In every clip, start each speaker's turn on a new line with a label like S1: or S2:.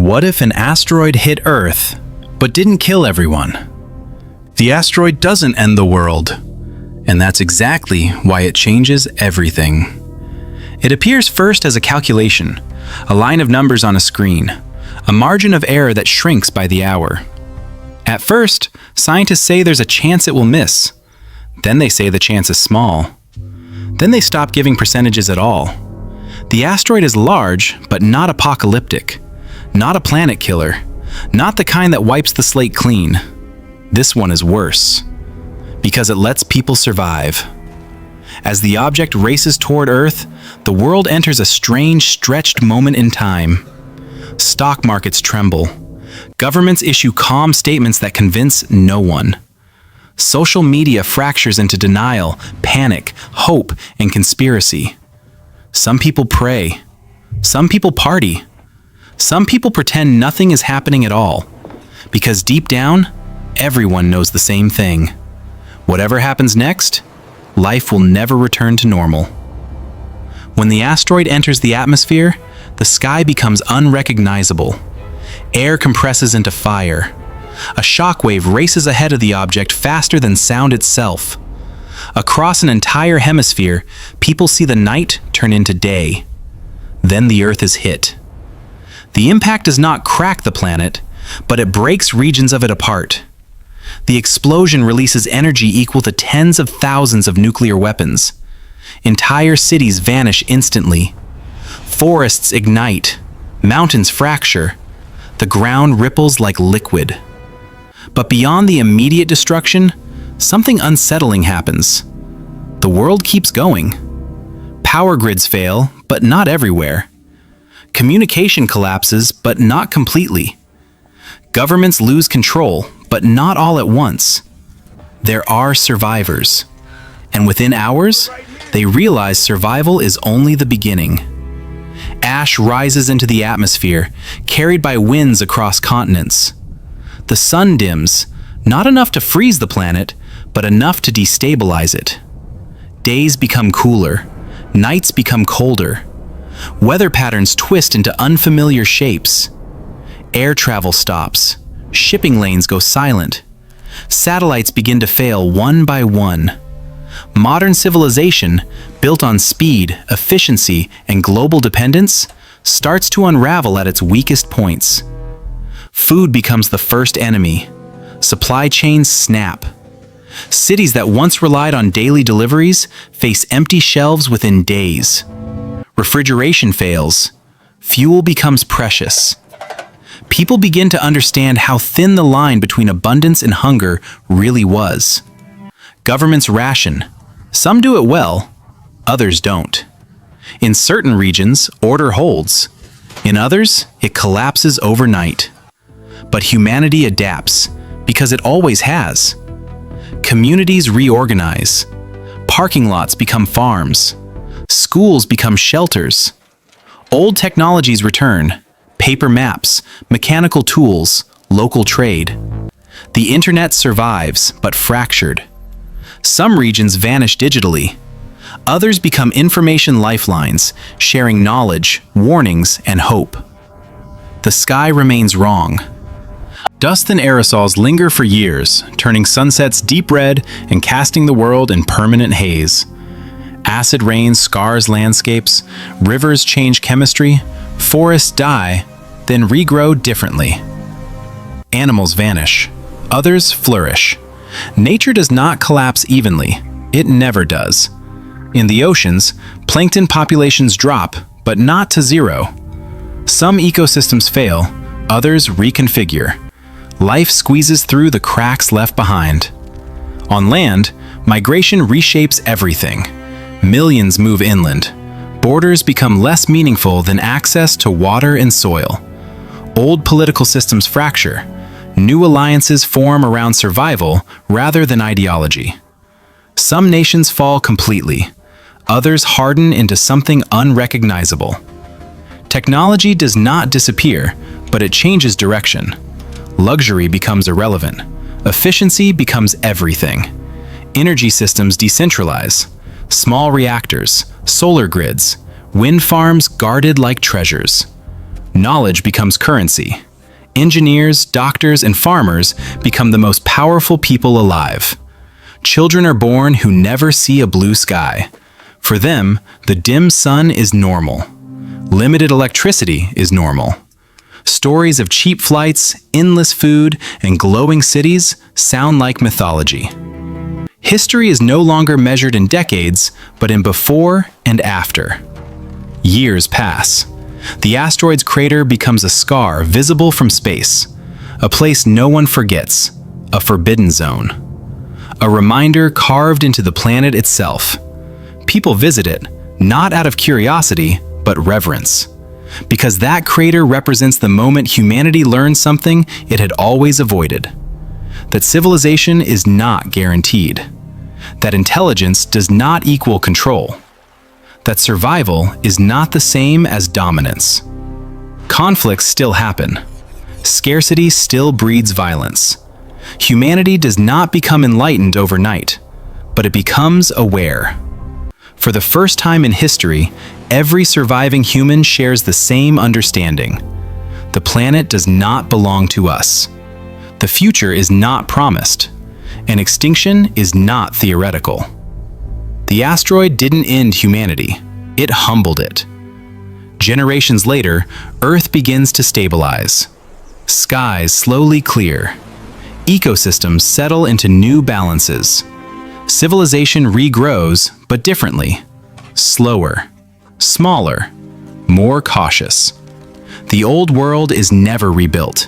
S1: What if an asteroid hit Earth, but didn't kill everyone? The asteroid doesn't end the world, and that's exactly why it changes everything. It appears first as a calculation, a line of numbers on a screen, a margin of error that shrinks by the hour. At first, scientists say there's a chance it will miss. Then they say the chance is small. Then they stop giving percentages at all. The asteroid is large, but not apocalyptic. Not a planet killer. Not the kind that wipes the slate clean. This one is worse, because it lets people survive. As the object races toward Earth, the world enters a strange, stretched moment in time. Stock markets tremble. Governments issue calm statements that convince no one. Social media fractures into denial, panic, hope, and conspiracy. Some people pray. Some people party. Some people pretend nothing is happening at all, because deep down, everyone knows the same thing. Whatever happens next, life will never return to normal. When the asteroid enters the atmosphere, the sky becomes unrecognizable. Air compresses into fire. A shockwave races ahead of the object faster than sound itself. Across an entire hemisphere, people see the night turn into day. Then the Earth is hit. The impact does not crack the planet, but it breaks regions of it apart. The explosion releases energy equal to tens of thousands of nuclear weapons. Entire cities vanish instantly. Forests ignite. Mountains fracture. The ground ripples like liquid. But beyond the immediate destruction, something unsettling happens. The world keeps going. Power grids fail, but not everywhere. Communication collapses, but not completely. Governments lose control, but not all at once. There are survivors. And within hours, they realize survival is only the beginning. Ash rises into the atmosphere, carried by winds across continents. The sun dims, not enough to freeze the planet, but enough to destabilize it. Days become cooler. Nights become colder. Weather patterns twist into unfamiliar shapes. Air travel stops. Shipping lanes go silent. Satellites begin to fail one by one. Modern civilization, built on speed, efficiency, and global dependence, starts to unravel at its weakest points. Food becomes the first enemy. Supply chains snap. Cities that once relied on daily deliveries face empty shelves within days. Refrigeration fails. Fuel becomes precious. People begin to understand how thin the line between abundance and hunger really was. Governments ration. Some do it well, others don't. In certain regions, order holds. In others, it collapses overnight. But humanity adapts, because it always has. Communities reorganize. Parking lots become farms. Schools become shelters. Old technologies return. Paper maps, mechanical tools, local trade. The internet survives, but fractured. Some regions vanish digitally. Others become information lifelines, sharing knowledge, warnings, and hope. The sky remains wrong. Dust and aerosols linger for years, turning sunsets deep red and casting the world in permanent haze. Acid rain scars landscapes, rivers change chemistry, forests die, then regrow differently. Animals vanish, others flourish. Nature does not collapse evenly. It never does. In the oceans, plankton populations drop, but not to zero. Some ecosystems fail, others reconfigure. Life squeezes through the cracks left behind. On land, migration reshapes everything. Millions move inland. Borders become less meaningful than access to water and soil. Old political systems fracture. New alliances form around survival rather than ideology. Some nations fall completely. Others harden into something unrecognizable. Technology does not disappear, but it changes direction. Luxury becomes irrelevant. Efficiency becomes everything. Energy systems decentralize. Small reactors, solar grids, wind farms guarded like treasures. Knowledge becomes currency. Engineers, doctors, and farmers become the most powerful people alive. Children are born who never see a blue sky. For them, the dim sun is normal. Limited electricity is normal. Stories of cheap flights, endless food, and glowing cities sound like mythology. History is no longer measured in decades, but in before and after. Years pass. The asteroid's crater becomes a scar visible from space, a place no one forgets, a forbidden zone. A reminder carved into the planet itself. People visit it, not out of curiosity, but reverence. Because that crater represents the moment humanity learned something it had always avoided. That civilization is not guaranteed. That intelligence does not equal control. That survival is not the same as dominance. Conflicts still happen. Scarcity still breeds violence. Humanity does not become enlightened overnight, but it becomes aware. For the first time in history, every surviving human shares the same understanding. The planet does not belong to us. The future is not promised, and extinction is not theoretical. The asteroid didn't end humanity, it humbled it. Generations later, Earth begins to stabilize. Skies slowly clear. Ecosystems settle into new balances. Civilization regrows, but differently. Slower, smaller, more cautious. The old world is never rebuilt,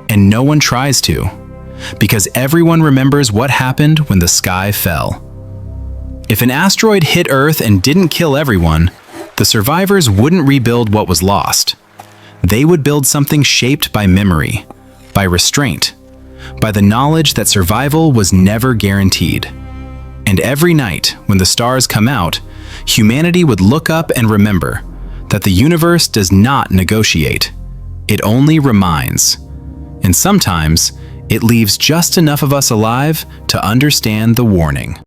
S1: and no one tries to, because everyone remembers what happened when the sky fell. If an asteroid hit Earth and didn't kill everyone, the survivors wouldn't rebuild what was lost. They would build something shaped by memory, by restraint, by the knowledge that survival was never guaranteed. And every night, when the stars come out, humanity would look up and remember that the universe does not negotiate. It only reminds. And sometimes, it leaves just enough of us alive to understand the warning.